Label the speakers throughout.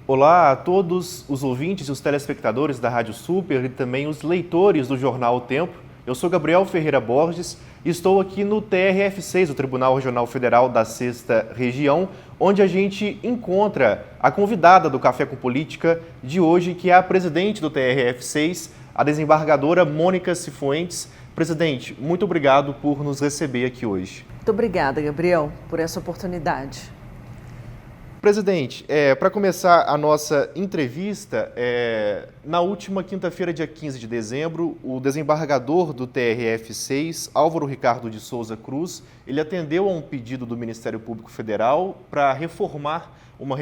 Speaker 1: Olá a todos os ouvintes e os telespectadores da Rádio Super e também os leitores do jornal O Tempo. Eu sou Gabriel Ferreira Borges e estou aqui no TRF6, o Tribunal Regional Federal da 6ª Região, onde a gente encontra a convidada do Café com Política de hoje, que é a presidente do TRF6, a desembargadora Mônica Cifuentes. Presidente, muito obrigado por nos receber aqui hoje.
Speaker 2: Muito obrigada, Gabriel, por essa oportunidade.
Speaker 1: Presidente, para começar a nossa entrevista, na última quinta-feira, dia 15 de dezembro, o desembargador do TRF6, Álvaro Ricardo de Souza Cruz, ele atendeu a um pedido do Ministério Público Federal para reformar uma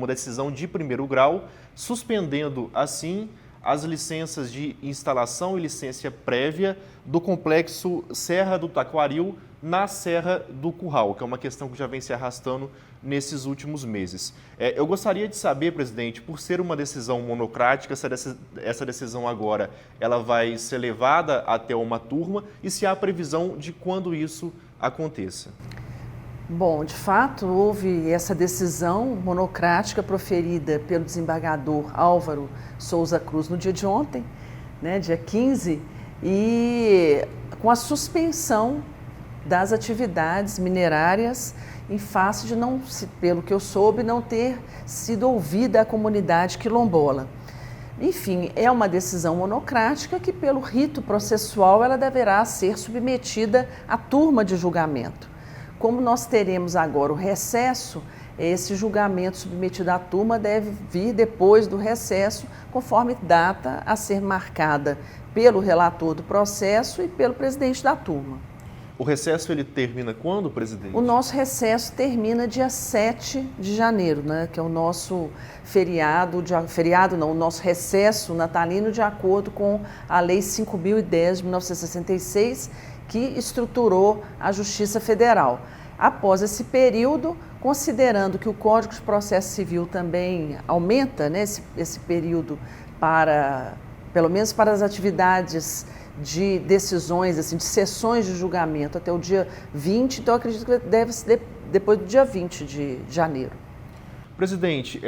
Speaker 1: decisão de primeiro grau, suspendendo, assim, as licenças de instalação e licença prévia do complexo Serra do Taquaril na Serra do Curral, que é uma questão que já vem se arrastando nesses últimos meses. Eu gostaria de saber, presidente, por ser uma decisão monocrática, se essa decisão agora ela vai ser levada até uma turma e se há previsão de quando isso aconteça.
Speaker 2: Bom, de fato, houve essa decisão monocrática proferida pelo desembargador Álvaro Souza Cruz no dia de ontem, né, dia 15, e com a suspensão das atividades minerárias em face de não, pelo que eu soube, não ter sido ouvida a comunidade quilombola. Enfim, é uma decisão monocrática que, pelo rito processual, ela deverá ser submetida à turma de julgamento. Como nós teremos agora o recesso, esse julgamento submetido à turma deve vir depois do recesso, conforme data a ser marcada pelo relator do processo e pelo presidente da turma.
Speaker 1: O recesso ele termina quando, presidente?
Speaker 2: O nosso recesso termina dia 7 de janeiro, né, que é o nosso o nosso recesso natalino de acordo com a Lei 5.010 de 1966, que estruturou a Justiça Federal. Após esse período, considerando que o Código de Processo Civil também aumenta, né, esse período pelo menos para as atividades de decisões, assim, de sessões de julgamento até o dia 20, então eu acredito que deve ser depois do dia 20 de janeiro.
Speaker 1: Presidente,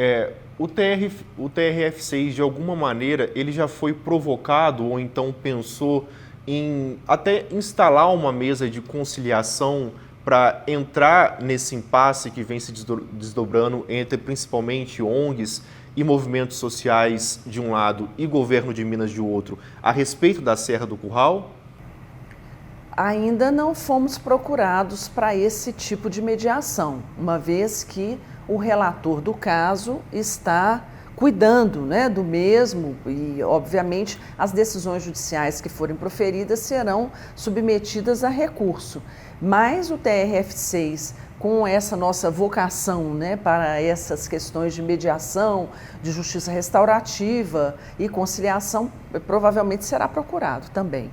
Speaker 1: o TRF6, de alguma maneira, ele já foi provocado ou então pensou em até instalar uma mesa de conciliação para entrar nesse impasse que vem se desdobrando entre principalmente ONGs e movimentos sociais de um lado e governo de Minas de outro, a respeito da Serra do Curral?
Speaker 2: Ainda não fomos procurados para esse tipo de mediação, uma vez que o relator do caso está cuidando, né, do mesmo e, obviamente, as decisões judiciais que forem proferidas serão submetidas a recurso. Mas o TRF6, com essa nossa vocação, né, para essas questões de mediação, de justiça restaurativa e conciliação, provavelmente será procurado também.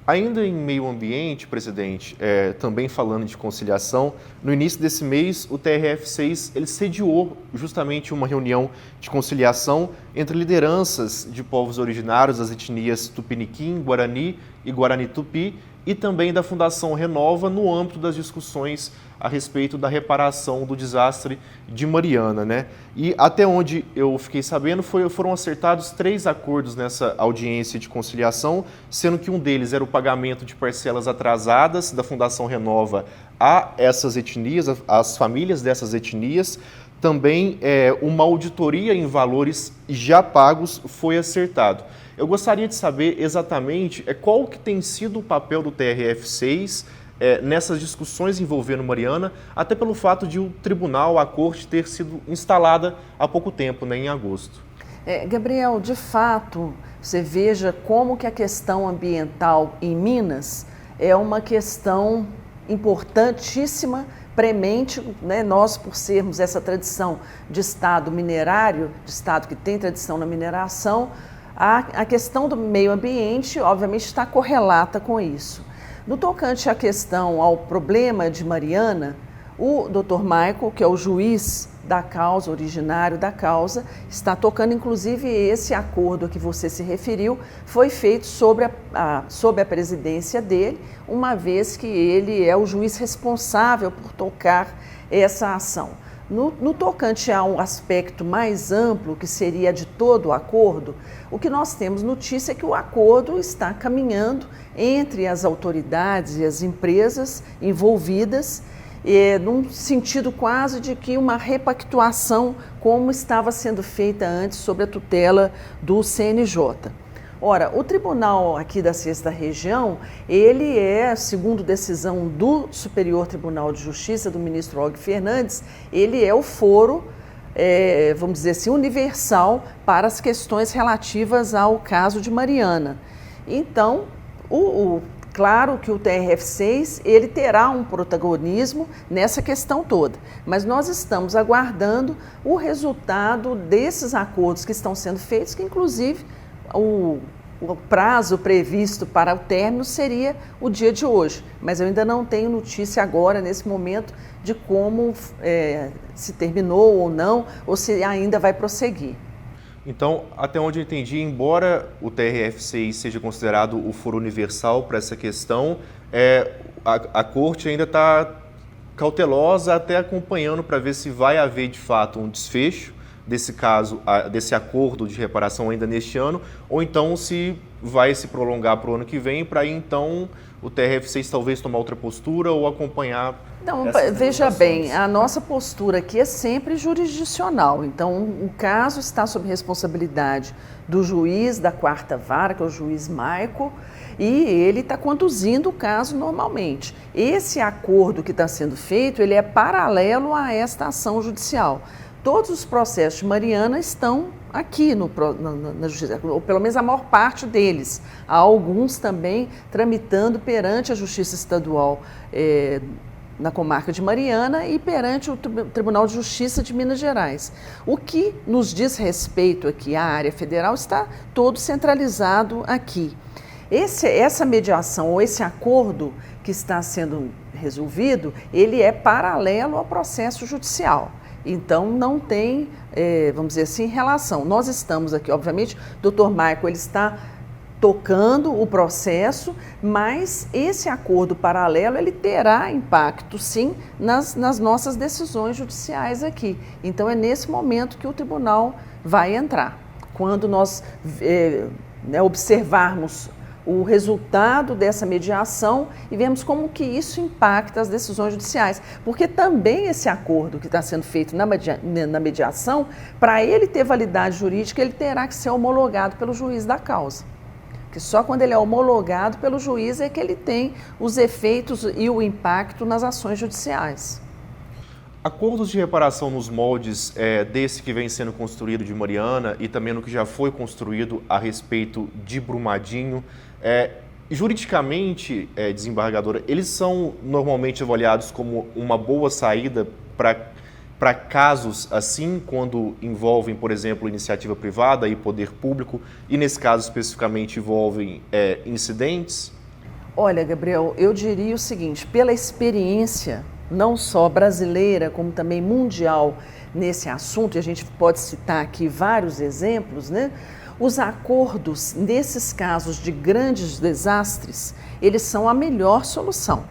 Speaker 1: Ainda em meio ambiente, presidente, também falando de conciliação, no início desse mês o TRF6 ele sediou justamente uma reunião de conciliação entre lideranças de povos originários das etnias Tupiniquim, Guarani e Guarani-Tupi e também da Fundação Renova no âmbito das discussões a respeito da reparação do desastre de Mariana, né? E até onde eu fiquei sabendo, foram acertados 3 acordos nessa audiência de conciliação, sendo que um deles era o pagamento de parcelas atrasadas da Fundação Renova a essas etnias, às famílias dessas etnias. Também uma auditoria em valores já pagos foi acertado. Eu gostaria de saber exatamente qual que tem sido o papel do TRF6 nessas discussões envolvendo Mariana, até pelo fato de o tribunal, a corte, ter sido instalada há pouco tempo, né, em agosto.
Speaker 2: Gabriel, de fato, você veja como que a questão ambiental em Minas é uma questão importantíssima, premente, né? Nós, por sermos essa tradição de Estado minerário, de Estado que tem tradição na mineração, a questão do meio ambiente, obviamente, está correlata com isso. No tocante à questão, ao problema de Mariana, o Dr. Michael, que é o juiz da causa, originário da causa, está tocando, inclusive, esse acordo a que você se referiu, foi feito sob a presidência dele, uma vez que ele é o juiz responsável por tocar essa ação. No tocante a um aspecto mais amplo, que seria de todo o acordo, o que nós temos notícia é que o acordo está caminhando entre as autoridades e as empresas envolvidas, num sentido quase de que uma repactuação, como estava sendo feita antes sob a tutela do CNJ. Ora, o tribunal aqui da 6ª Região, ele é, segundo decisão do Superior Tribunal de Justiça, do ministro Og Fernandes, ele é o foro, vamos dizer assim, universal para as questões relativas ao caso de Mariana. Então, claro que o TRF6 ele terá um protagonismo nessa questão toda, mas nós estamos aguardando o resultado desses acordos que estão sendo feitos, que inclusive o prazo previsto para o término seria o dia de hoje, mas eu ainda não tenho notícia agora, nesse momento, de como se terminou ou não, ou se ainda vai prosseguir.
Speaker 1: Então, até onde eu entendi, embora o TRF6 seja considerado o foro universal para essa questão, a Corte ainda está cautelosa, até acompanhando para ver se vai haver de fato um desfecho desse caso, desse acordo de reparação ainda neste ano, ou então se vai se prolongar para o ano que vem, para aí então o TRF6 talvez tomar outra postura ou acompanhar.
Speaker 2: Não, veja bem, a nossa postura aqui é sempre jurisdicional, então o caso está sob responsabilidade do juiz da 4ª Vara, que é o juiz Maico, e ele está conduzindo o caso normalmente. Esse acordo que está sendo feito, ele é paralelo a esta ação judicial. Todos os processos de Mariana estão aqui na Justiça, ou pelo menos a maior parte deles. Há alguns também tramitando perante a Justiça Estadual na comarca de Mariana e perante o Tribunal de Justiça de Minas Gerais. O que nos diz respeito aqui à área federal está todo centralizado aqui. Essa mediação ou esse acordo que está sendo resolvido, ele é paralelo ao processo judicial. Então, não tem, vamos dizer assim, relação. Nós estamos aqui, obviamente, o Dr. Maico, ele está tocando o processo, mas esse acordo paralelo, ele terá impacto, sim, nas nossas decisões judiciais aqui. Então, é nesse momento que o tribunal vai entrar. Quando nós observarmos o resultado dessa mediação e vemos como que isso impacta as decisões judiciais. Porque também esse acordo que está sendo feito na mediação, para ele ter validade jurídica, ele terá que ser homologado pelo juiz da causa. Porque só quando ele é homologado pelo juiz é que ele tem os efeitos e o impacto nas ações judiciais.
Speaker 1: Acordos de reparação nos moldes desse que vem sendo construído de Mariana e também no que já foi construído a respeito de Brumadinho, juridicamente, desembargadora, eles são normalmente avaliados como uma boa saída para casos assim, quando envolvem, por exemplo, iniciativa privada e poder público, e nesse caso especificamente envolvem incidentes?
Speaker 2: Olha, Gabriel, eu diria o seguinte, pela experiência não só brasileira, como também mundial nesse assunto, e a gente pode citar aqui vários exemplos, né? Os acordos, nesses casos de grandes desastres, eles são a melhor solução.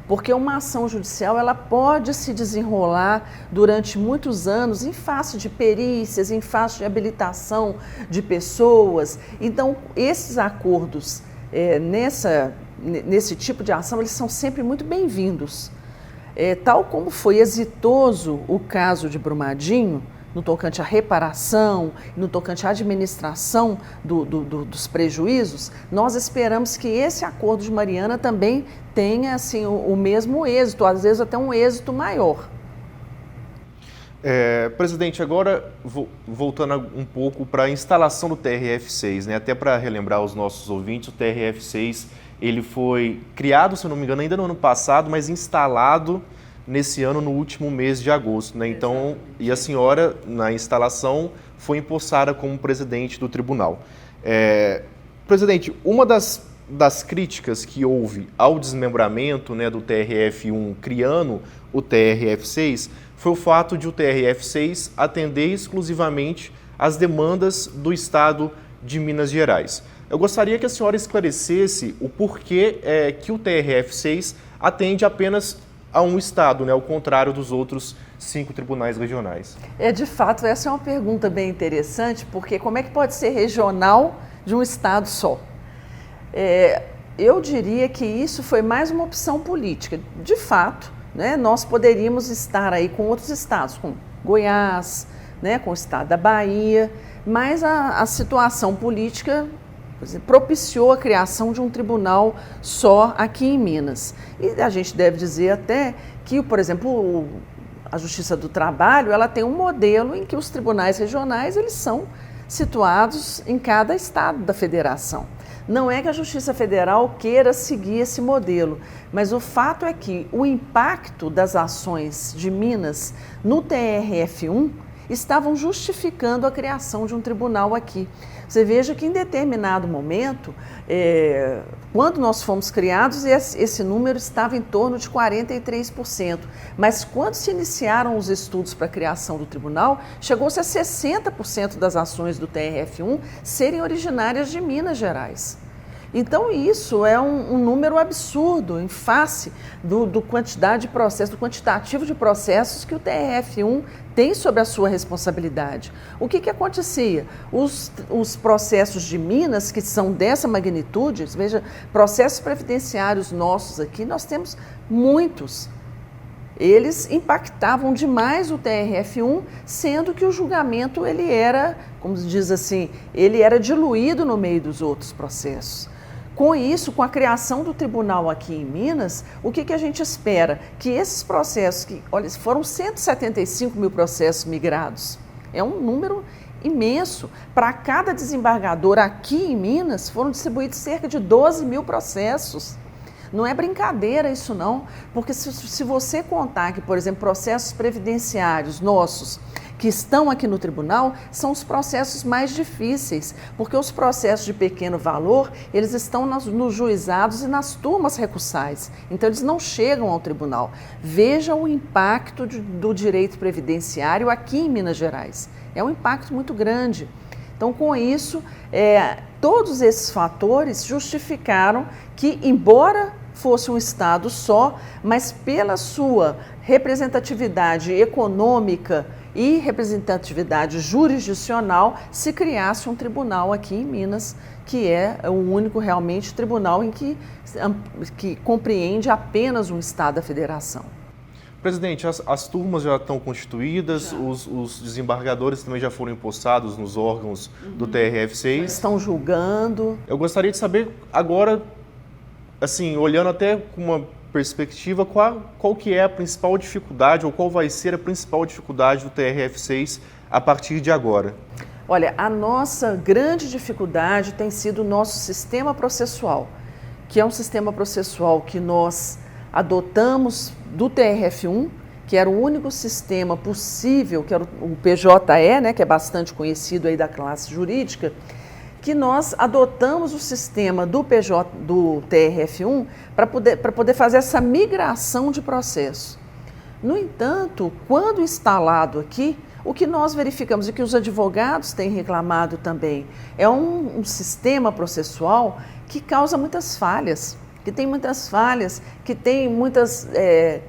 Speaker 2: Porque uma ação judicial, ela pode se desenrolar durante muitos anos em face de perícias, em face de habilitação de pessoas. Então, esses acordos, nesse tipo de ação, eles são sempre muito bem-vindos. Tal como foi exitoso o caso de Brumadinho, no tocante à reparação, no tocante à administração dos prejuízos, nós esperamos que esse acordo de Mariana também tenha assim, o mesmo êxito, às vezes até um êxito maior.
Speaker 1: Presidente, agora voltando um pouco para a instalação do TRF6, né? Até para relembrar os nossos ouvintes, o TRF6 ele foi criado, se eu não me engano, ainda no ano passado, mas instalado nesse ano, no último mês de agosto, né? Então, e a senhora, na instalação, foi empossada como presidente do tribunal. Presidente, uma das críticas que houve ao desmembramento, né, do TRF1 criando o TRF6 foi o fato de o TRF6 atender exclusivamente às demandas do Estado de Minas Gerais. Eu gostaria que a senhora esclarecesse o porquê que o TRF6 atende apenas a um estado, né, ao contrário dos outros 5 tribunais regionais?
Speaker 2: De fato, essa é uma pergunta bem interessante, porque como é que pode ser regional de um estado só? Eu diria que isso foi mais uma opção política. De fato, né, nós poderíamos estar aí com outros estados, com Goiás, né, com o estado da Bahia, mas a situação política propiciou a criação de um tribunal só aqui em Minas. E a gente deve dizer até que, por exemplo, a Justiça do Trabalho, ela tem um modelo em que os tribunais regionais eles são situados em cada estado da federação. Não é que a Justiça Federal queira seguir esse modelo, mas o fato é que o impacto das ações de Minas no TRF1 estavam justificando a criação de um tribunal aqui. Você veja que em determinado momento, quando nós fomos criados, esse número estava em torno de 43%, mas quando se iniciaram os estudos para a criação do tribunal, chegou-se a 60% das ações do TRF1 serem originárias de Minas Gerais. Então isso é um número absurdo em face do quantidade de processos, do quantitativo de processos que o TRF1 tem sobre a sua responsabilidade. O que acontecia? Os processos de Minas, que são dessa magnitude, veja, processos previdenciários nossos aqui, nós temos muitos. Eles impactavam demais o TRF1, sendo que o julgamento ele era, como se diz assim, ele era diluído no meio dos outros processos. Com isso, com a criação do tribunal aqui em Minas, o que a gente espera? Que esses processos, olha, foram 175 mil processos migrados, é um número imenso. Para cada desembargador aqui em Minas, foram distribuídos cerca de 12 mil processos. Não é brincadeira isso não, porque se você contar que, por exemplo, processos previdenciários nossos que estão aqui no tribunal são os processos mais difíceis, porque os processos de pequeno valor, eles estão nos juizados e nas turmas recursais, então eles não chegam ao tribunal. Veja o impacto do direito previdenciário aqui em Minas Gerais, é um impacto muito grande. Então, com isso, todos esses fatores justificaram que, embora fosse um estado só, mas pela sua representatividade econômica e representatividade jurisdicional, se criasse um tribunal aqui em Minas, que é o único realmente tribunal em que compreende apenas um estado da federação.
Speaker 1: Presidente, as turmas já estão constituídas, os desembargadores também já foram empossados nos órgãos do TRF6.
Speaker 2: Estão julgando.
Speaker 1: Eu gostaria de saber agora, assim, olhando até com uma perspectiva, qual que é a principal dificuldade ou qual vai ser a principal dificuldade do TRF6 a partir de agora?
Speaker 2: Olha, a nossa grande dificuldade tem sido o nosso sistema processual, que é um sistema processual que nós adotamos do TRF1, que era o único sistema possível, que era o PJE, né, que é bastante conhecido aí da classe jurídica, que nós adotamos o sistema do TRF1 para poder fazer essa migração de processo. No entanto, quando instalado aqui, o que nós verificamos e que os advogados têm reclamado também é um sistema processual que causa muitas falhas, que tem muitas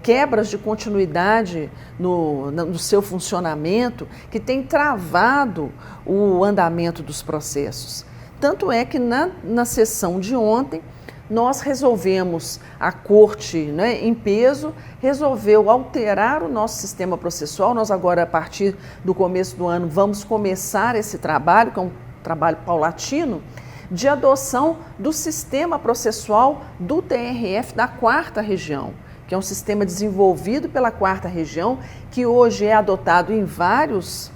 Speaker 2: quebras de continuidade no seu funcionamento, que tem travado o andamento dos processos. Tanto é que na sessão de ontem, nós resolvemos, a corte, né, em peso, resolveu alterar o nosso sistema processual. Nós agora, a partir do começo do ano, vamos começar esse trabalho, que é um trabalho paulatino, de adoção do sistema processual do TRF da 4ª região, que é um sistema desenvolvido pela 4ª região, que hoje é adotado em vários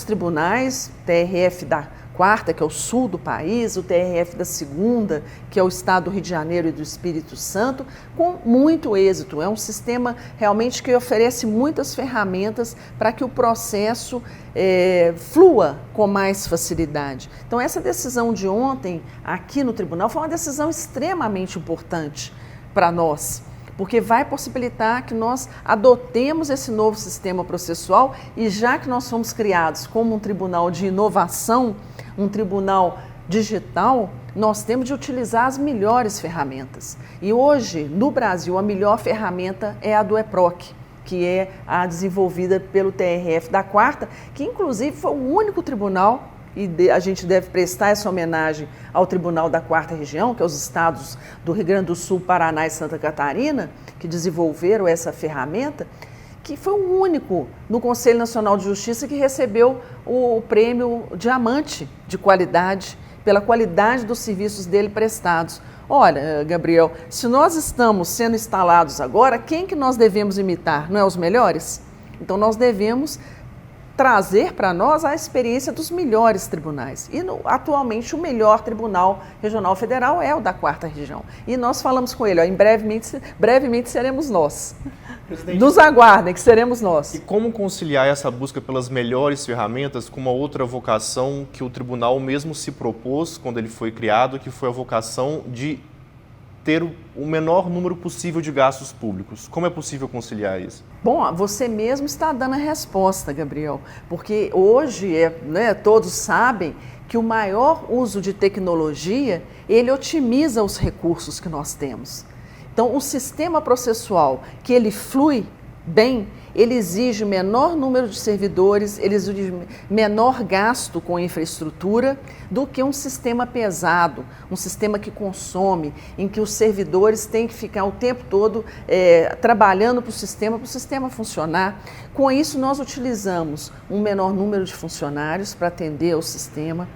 Speaker 2: tribunais, TRF da 4ª, que é o sul do país, o TRF da 2ª, que é o estado do Rio de Janeiro e do Espírito Santo, com muito êxito. É um sistema realmente que oferece muitas ferramentas para que o processo flua com mais facilidade. Então, essa decisão de ontem aqui no tribunal foi uma decisão extremamente importante para nós, porque vai possibilitar que nós adotemos esse novo sistema processual e já que nós fomos criados como um tribunal de inovação, um tribunal digital, nós temos de utilizar as melhores ferramentas. E hoje, no Brasil, a melhor ferramenta é a do EPROC, que é a desenvolvida pelo TRF da 4ª, que inclusive foi o único tribunal, e a gente deve prestar essa homenagem ao Tribunal da 4ª Região, que é os estados do Rio Grande do Sul, Paraná e Santa Catarina, que desenvolveram essa ferramenta, que foi o único no Conselho Nacional de Justiça que recebeu o prêmio Diamante de qualidade, pela qualidade dos serviços dele prestados. Olha, Gabriel, se nós estamos sendo instalados agora, quem que nós devemos imitar? Não é os melhores? Então nós devemos trazer para nós a experiência dos melhores tribunais. E atualmente o melhor Tribunal Regional Federal é o da 4ª Região. E nós falamos com ele, ó, brevemente seremos nós. Presidente, nos aguardem, que seremos nós.
Speaker 1: E como conciliar essa busca pelas melhores ferramentas com uma outra vocação que o tribunal mesmo se propôs quando ele foi criado, que foi a vocação de ter o menor número possível de gastos públicos? Como é possível conciliar isso?
Speaker 2: Bom, você mesmo está dando a resposta, Gabriel, porque hoje, todos sabem que o maior uso de tecnologia, ele otimiza os recursos que nós temos. Então, o sistema processual, que ele flui bem, ele exige menor número de servidores, ele exige menor gasto com infraestrutura do que um sistema pesado, um sistema que consome, em que os servidores têm que ficar o tempo todo trabalhando para o sistema funcionar. Com isso, nós utilizamos um menor número de funcionários para atender o sistema.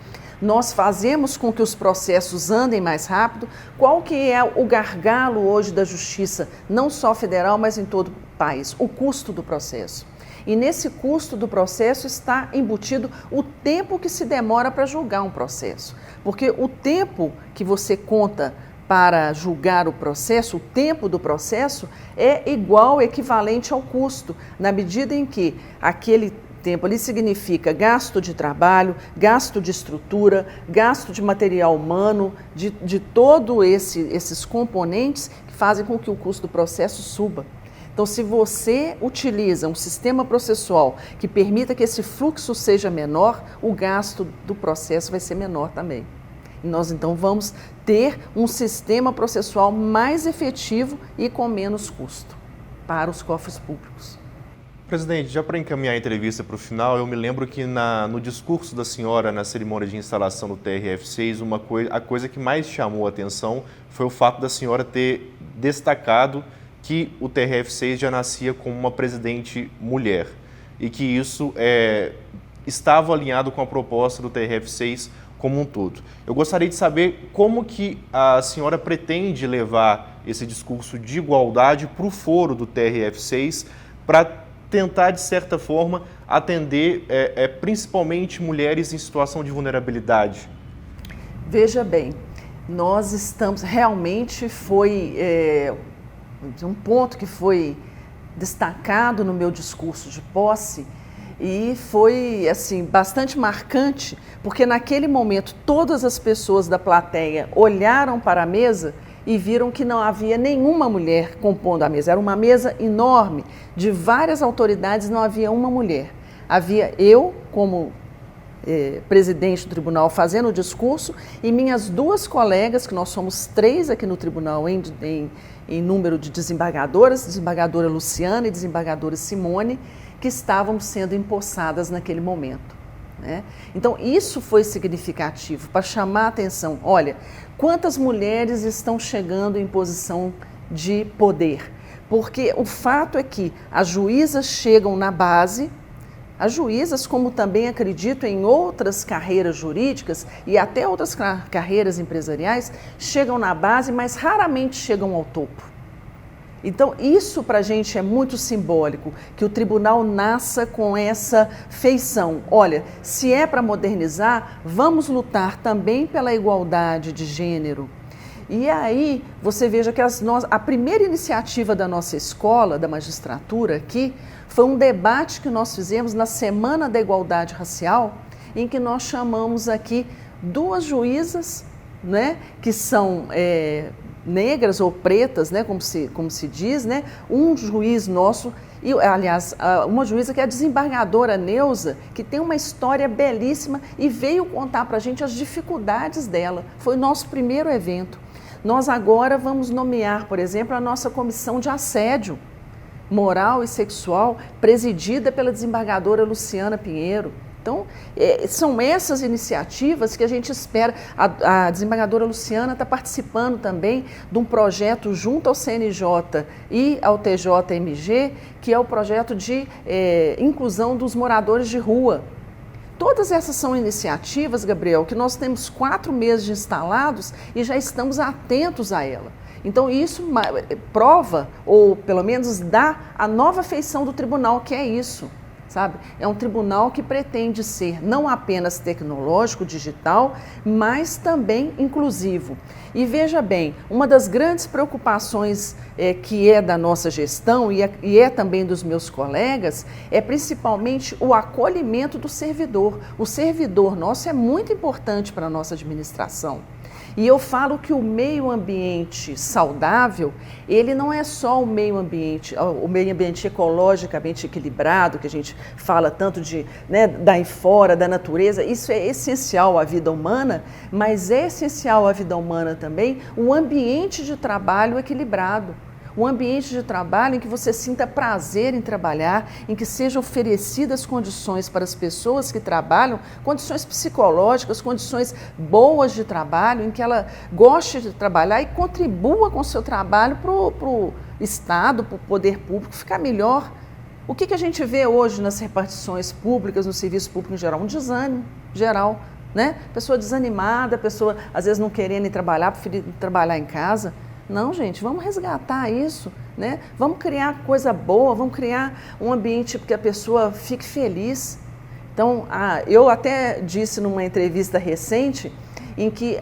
Speaker 2: Nós fazemos com que os processos andem mais rápido. Qual que é o gargalo hoje da justiça, não só federal, mas em todo o país? O custo do processo. E nesse custo do processo está embutido o tempo que se demora para julgar um processo. Porque o tempo que você conta para julgar o processo, o tempo do processo, é igual, equivalente ao custo, na medida em que aquele tempo ali significa gasto de trabalho, gasto de estrutura, gasto de material humano, de todos esses componentes que fazem com que o custo do processo suba. Então, se você utiliza um sistema processual que permita que esse fluxo seja menor, o gasto do processo vai ser menor também. E nós, então, vamos ter um sistema processual mais efetivo e com menos custo para os cofres públicos.
Speaker 1: Presidente, já para encaminhar a entrevista para o final, eu me lembro que no discurso da senhora na cerimônia de instalação do TRF6, a coisa que mais chamou a atenção foi o fato da senhora ter destacado que o TRF6 já nascia como uma presidente mulher e que isso estava alinhado com a proposta do TRF6 como um todo. Eu gostaria de saber como que a senhora pretende levar esse discurso de igualdade para o foro do TRF6 para tentar, de certa forma, atender principalmente mulheres em situação de vulnerabilidade.
Speaker 2: Veja bem, nós estamos, realmente foi um ponto que foi destacado no meu discurso de posse e foi assim, bastante marcante, porque naquele momento todas as pessoas da plateia olharam para a mesa e viram que não havia nenhuma mulher compondo a mesa. Era uma mesa enorme, de várias autoridades, não havia uma mulher. Havia eu, como presidente do tribunal, fazendo o discurso, e minhas duas colegas, que nós somos 3 aqui no tribunal em número de desembargadoras, desembargadora Luciana e desembargadora Simone, que estavam sendo empossadas naquele momento. Né? Então, isso foi significativo para chamar a atenção. Olha, quantas mulheres estão chegando em posição de poder? Porque o fato é que as juízas chegam na base, as juízas, como também acredito em outras carreiras jurídicas e até outras carreiras empresariais, chegam na base, mas raramente chegam ao topo. Então, isso para a gente é muito simbólico, que o tribunal nasça com essa feição. Olha, se é para modernizar, vamos lutar também pela igualdade de gênero. E aí, você veja que a primeira iniciativa da nossa escola, da magistratura aqui, foi um debate que nós fizemos na Semana da Igualdade Racial, em que nós chamamos aqui 2 juízas, né, que são negras ou pretas, né, como se diz, né, um juiz nosso, e, aliás, uma juíza que é a desembargadora Neuza, que tem uma história belíssima e veio contar para a gente as dificuldades dela. Foi o nosso primeiro evento. Nós agora vamos nomear, por exemplo, a nossa comissão de assédio moral e sexual, presidida pela desembargadora Luciana Pinheiro. Então, são essas iniciativas que a gente espera. A desembargadora Luciana está participando também de um projeto junto ao CNJ e ao TJMG, que é o projeto de inclusão dos moradores de rua. Todas essas são iniciativas, Gabriel, que nós temos 4 meses instalados e já estamos atentos a ela. Então, isso prova, ou pelo menos dá a nova feição do tribunal, que é isso. Sabe? É um tribunal que pretende ser não apenas tecnológico, digital, mas também inclusivo. E veja bem, uma das grandes preocupações que é da nossa gestão e é também dos meus colegas, é principalmente o acolhimento do servidor. O servidor nosso é muito importante para a nossa administração. E eu falo que o meio ambiente saudável, ele não é só o meio ambiente ecologicamente equilibrado, que a gente fala tanto de, né, daí fora, da natureza, isso é essencial à vida humana, mas é essencial à vida humana também um ambiente de trabalho equilibrado. Um ambiente de trabalho em que você sinta prazer em trabalhar, em que sejam oferecidas condições para as pessoas que trabalham, condições psicológicas, condições boas de trabalho, em que ela goste de trabalhar e contribua com o seu trabalho para o Estado, para o poder público ficar melhor. O que a gente vê hoje nas repartições públicas, no serviço público em geral? Um desânimo geral, né? Pessoa desanimada, pessoa às vezes não querendo ir trabalhar, preferindo trabalhar em casa. Não, gente, vamos resgatar isso, né? Vamos criar coisa boa, vamos criar um ambiente que a pessoa fique feliz. Então, eu até disse numa entrevista recente em que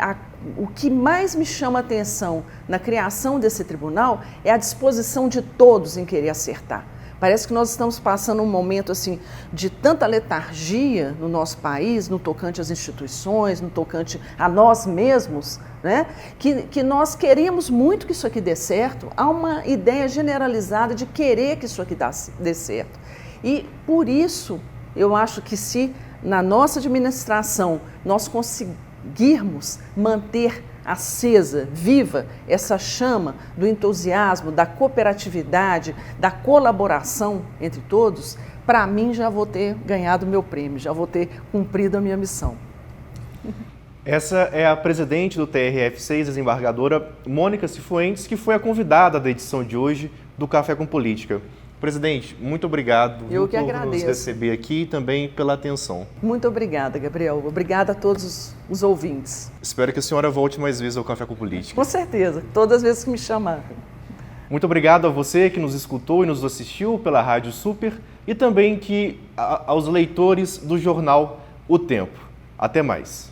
Speaker 2: o que mais me chama a atenção na criação desse tribunal é a disposição de todos em querer acertar. Parece que nós estamos passando um momento assim, de tanta letargia no nosso país, no tocante às instituições, no tocante a nós mesmos, né? Que nós queremos muito que isso aqui dê certo. Há uma ideia generalizada de querer que isso aqui dê certo. E por isso, eu acho que se na nossa administração nós conseguirmos manter acesa, viva, essa chama do entusiasmo, da cooperatividade, da colaboração entre todos, para mim já vou ter ganhado o meu prêmio, já vou ter cumprido a minha missão.
Speaker 1: Essa é a presidente do TRF6, desembargadora Mônica Cifuentes, que foi a convidada da edição de hoje do Café com Política. Presidente, muito obrigado por nos receber aqui e também pela atenção.
Speaker 2: Muito obrigada, Gabriel. Obrigada a todos os ouvintes.
Speaker 1: Espero que a senhora volte mais vezes ao Café com Política.
Speaker 2: Com certeza, todas as vezes que me chamar.
Speaker 1: Muito obrigado a você que nos escutou e nos assistiu pela Rádio Super e também aos leitores do jornal O Tempo. Até mais.